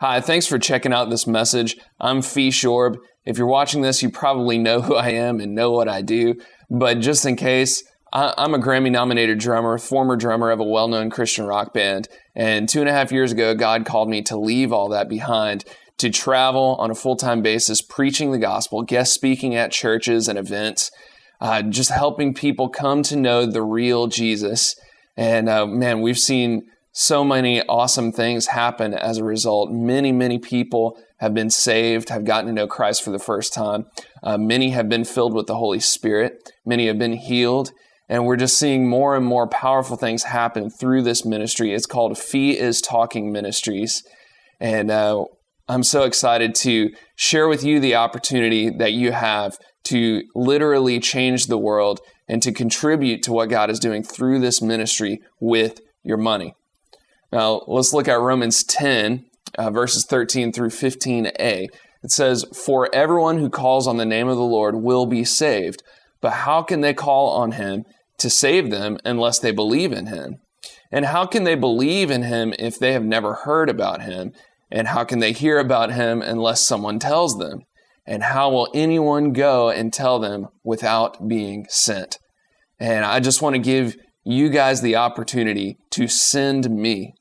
Hi, thanks for checking out this message. I'm Phee. If you're watching this, you probably know who I am and know what I do. But just in case, I'm a Grammy-nominated drummer, former drummer of a well-known Christian rock band. And 2.5 years ago, God called me to leave all that behind, to travel on a full-time basis, preaching the gospel, guest speaking at churches and events, just helping people come to know the real Jesus. And man, we've seen so many awesome things happen as a result. Many people have been saved, have gotten to know Christ for the first time. Many have been filled with the Holy Spirit. Many have been healed. And we're just seeing more and more powerful things happen through this ministry. It's called Pheeistalking Ministries. And I'm so excited to share with you the opportunity that you have to literally change the world and to contribute to what God is doing through this ministry with your money. Now, let's look at Romans 10, verses 13 through 15a. It says, "For everyone who calls on the name of the Lord will be saved. But how can they call on him to save them unless they believe in him? And how can they believe in him if they have never heard about him? And how can they hear about him unless someone tells them? And how will anyone go and tell them without being sent?" And I just want to give you guys the opportunity to send me.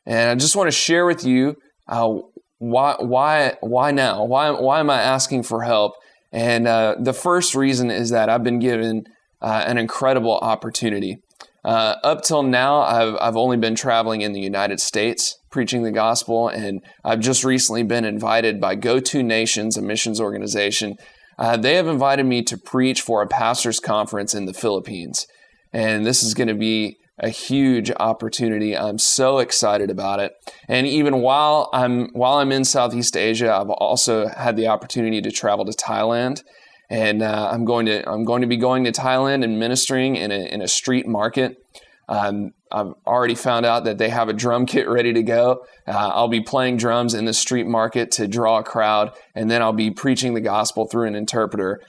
And I just want to share with you why now? Why am I asking for help? And the first reason is that I've been given an incredible opportunity. Up till now, I've only been traveling in the United States preaching the gospel, and I've just recently been invited by Go To Nations, a missions organization. They have invited me to preach for a pastor's conference in the Philippines, and this is going to be a huge opportunity. I'm so excited about it. And even while I'm in Southeast Asia, I've also had the opportunity to travel to Thailand. And I'm going to be going to Thailand and ministering in a street market. I've already found out that they have a drum kit ready to go. I'll be playing drums in the street market to draw a crowd, and then I'll be preaching the gospel through an interpreter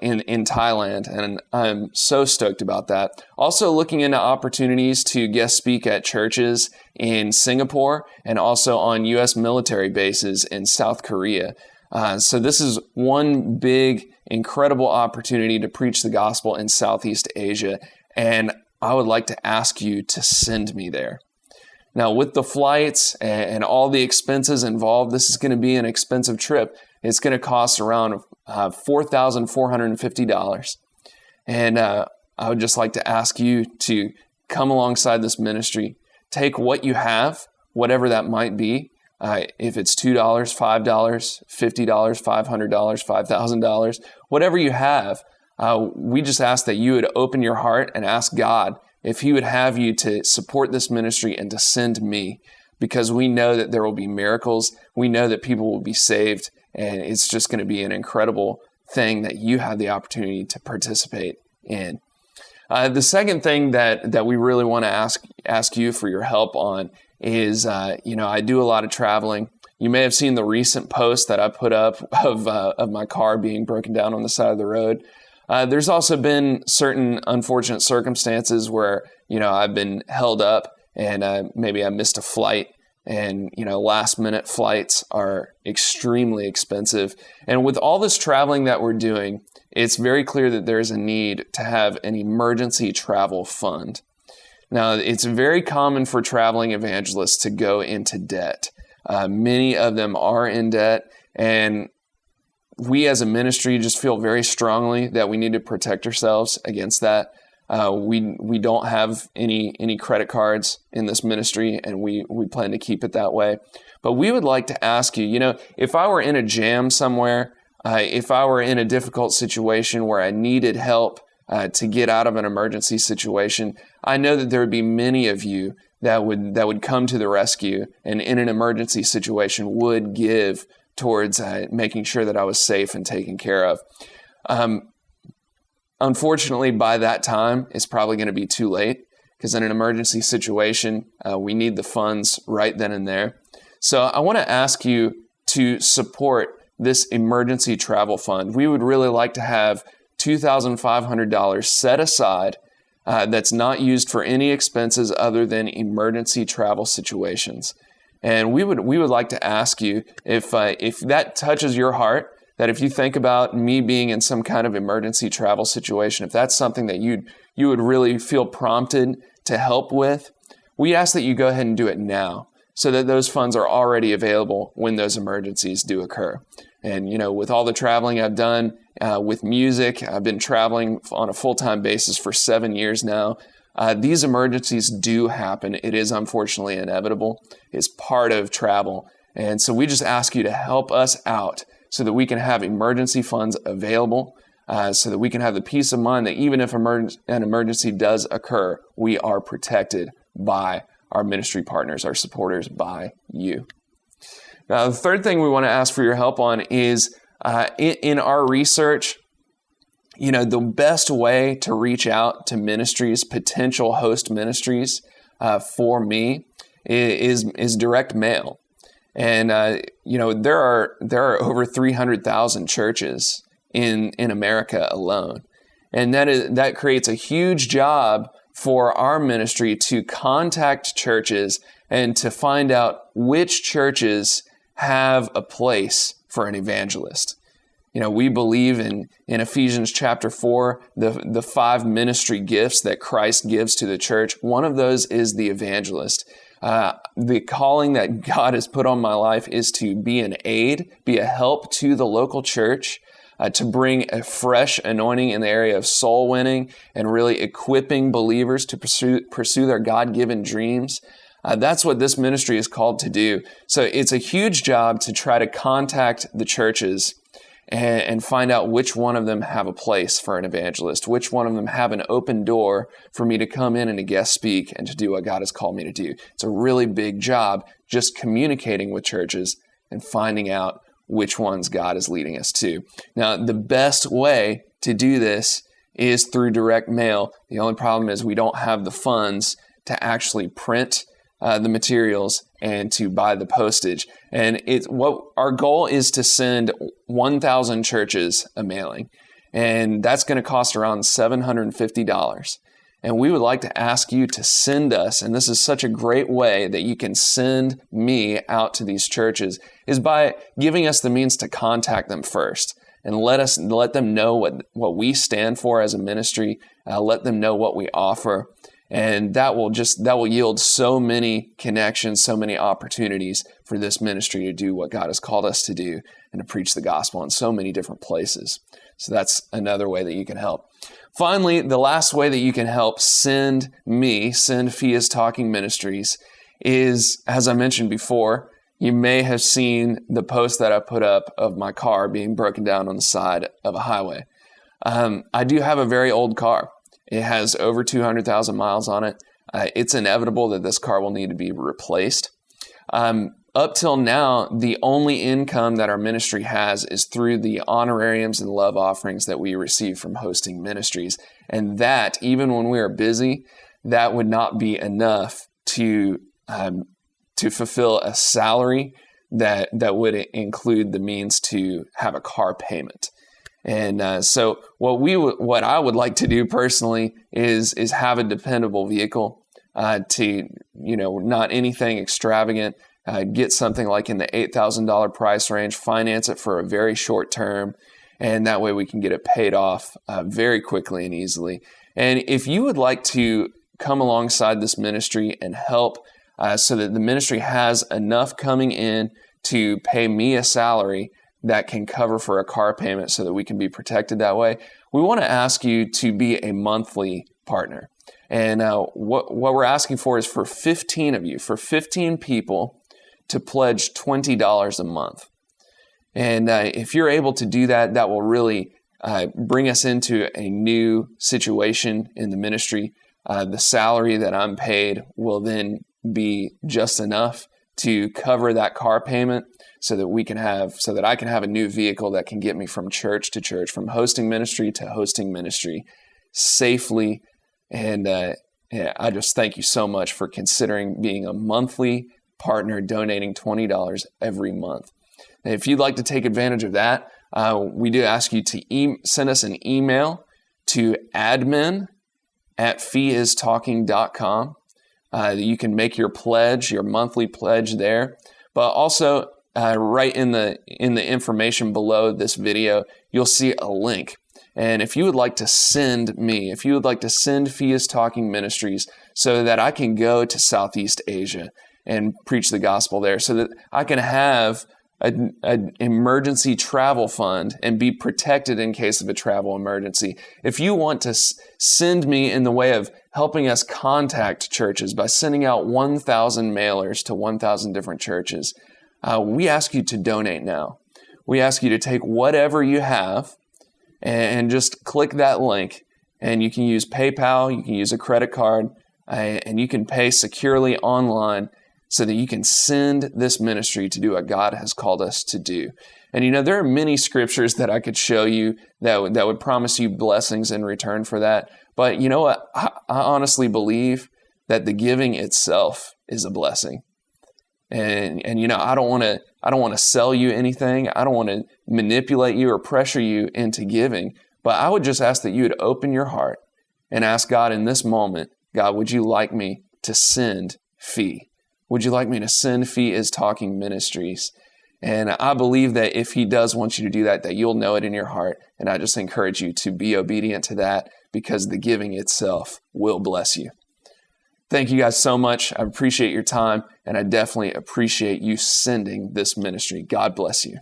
in Thailand. And I'm so stoked about that. Also looking into opportunities to guest speak at churches in Singapore and also on U.S. military bases in South Korea. So this is one big, incredible opportunity to preach the gospel in Southeast Asia, and I would like to ask you to send me there. Now, with the flights and all the expenses involved, this is going to be an expensive trip. It's going to cost around $4,450. And I would just like to ask you to come alongside this ministry. Take what you have, whatever that might be. If it's $2, $5, $50, $500, $5,000, whatever you have, we just ask that you would open your heart and ask God if He would have you to support this ministry and to send me, because we know that there will be miracles. We know that people will be saved, and it's just going to be an incredible thing that you have the opportunity to participate in. The second thing that we really want to ask you for your help on is, I do a lot of traveling. You may have seen the recent post that I put up of my car being broken down on the side of the road. There's also been certain unfortunate circumstances where, I've been held up and maybe I missed a flight. And, last minute flights are extremely expensive. And with all this traveling that we're doing, it's very clear that there's a need to have an emergency travel fund. Now, it's very common for traveling evangelists to go into debt. Many of them are in debt, and we as a ministry just feel very strongly that we need to protect ourselves against that. We don't have any credit cards in this ministry, and we plan to keep it that way. But we would like to ask you, if I were in a jam somewhere, if I were in a difficult situation where I needed help to get out of an emergency situation, I know that there would be many of you that would come to the rescue, and in an emergency situation would give towards making sure that I was safe and taken care of. Unfortunately, by that time, it's probably going to be too late, because in an emergency situation, we need the funds right then and there. So I want to ask you to support this emergency travel fund. We would really like to have $2,500 set aside that's not used for any expenses other than emergency travel situations. And we would like to ask you if that touches your heart, that if you think about me being in some kind of emergency travel situation, if that's something that you would really feel prompted to help with, we ask that you go ahead and do it now so that those funds are already available when those emergencies do occur. And, with all the traveling I've done with music, I've been traveling on a full-time basis for 7 years now. These emergencies do happen. It is unfortunately inevitable. It's part of travel. And so we just ask you to help us out so that we can have emergency funds available, so that we can have the peace of mind that even if an emergency does occur, we are protected by our ministry partners, our supporters, by you. Now, the third thing we want to ask for your help on is in our research, the best way to reach out to ministries, potential host ministries for me is direct mail. And, there are over 300,000 churches in America alone. And that creates a huge job for our ministry to contact churches and to find out which churches have a place for an evangelist. We believe in Ephesians chapter 4, the 5 ministry gifts that Christ gives to the church. One of those is the evangelist. The calling that God has put on my life is to be an aid, be a help to the local church, to bring a fresh anointing in the area of soul winning and really equipping believers to pursue their God-given dreams. That's what this ministry is called to do. So it's a huge job to try to contact the churches and find out which one of them have a place for an evangelist, which one of them have an open door for me to come in and to guest speak and to do what God has called me to do. It's a really big job just communicating with churches and finding out which ones God is leading us to. Now, the best way to do this is through direct mail. The only problem is we don't have the funds to actually print the materials and to buy the postage. And what our goal is to send 1,000 churches a mailing. And that's going to cost around $750. And we would like to ask you to send us, and this is such a great way that you can send me out to these churches, is by giving us the means to contact them first and let them know what we stand for as a ministry, let them know what we offer. And that will yield so many connections, so many opportunities for this ministry to do what God has called us to do and to preach the gospel in so many different places. So that's another way that you can help. Finally, the last way that you can help send Pheeistalking Ministries is, as I mentioned before, you may have seen the post that I put up of my car being broken down on the side of a highway. I do have a very old car. It has over 200,000 miles on it. It's inevitable that this car will need to be replaced. Up till now, the only income that our ministry has is through the honorariums and love offerings that we receive from hosting ministries. And that, even when we are busy, that would not be enough to fulfill a salary that would include the means to have a car payment. And so what I would like to do personally is have a dependable vehicle, to, not anything extravagant, get something like in the $8,000 price range, finance it for a very short term, and that way we can get it paid off very quickly and easily. And if you would like to come alongside this ministry and help so that the ministry has enough coming in to pay me a salary that can cover for a car payment so that we can be protected that way, we want to ask you to be a monthly partner. And what we're asking for is for 15 of you, for 15 people to pledge $20 a month. And if you're able to do that, that will really bring us into a new situation in the ministry. The salary that I'm paid will then be just enough to cover that car payment so that I can have a new vehicle that can get me from church to church, from hosting ministry to hosting ministry safely. And I just thank you so much for considering being a monthly partner, donating $20 every month. And if you'd like to take advantage of that, we do ask you to send us an email to admin@pheeistalking.com. You can make your pledge, your monthly pledge there. But also, right in the information below this video, you'll see a link. And if you would like to send me, if you would like to send Pheeistalking Ministries so that I can go to Southeast Asia and preach the gospel there, so that I can have an emergency travel fund and be protected in case of a travel emergency. If you want to send me in the way of helping us contact churches by sending out 1,000 mailers to 1,000 different churches, we ask you to donate now. We ask you to take whatever you have and just click that link, and you can use PayPal, you can use a credit card, and you can pay securely online so that you can send this ministry to do what God has called us to do. And there are many scriptures that I could show you that would promise you blessings in return for that. But you know what? I honestly believe that the giving itself is a blessing. And I don't want to sell you anything. I don't want to manipulate you or pressure you into giving. But I would just ask that you would open your heart and ask God in this moment, God, would you like me to send Phee? Would you like me to send Pheeistalking Ministries? And I believe that if He does want you to do that, that you'll know it in your heart. And I just encourage you to be obedient to that, because the giving itself will bless you. Thank you guys so much. I appreciate your time, and I definitely appreciate you sending this ministry. God bless you.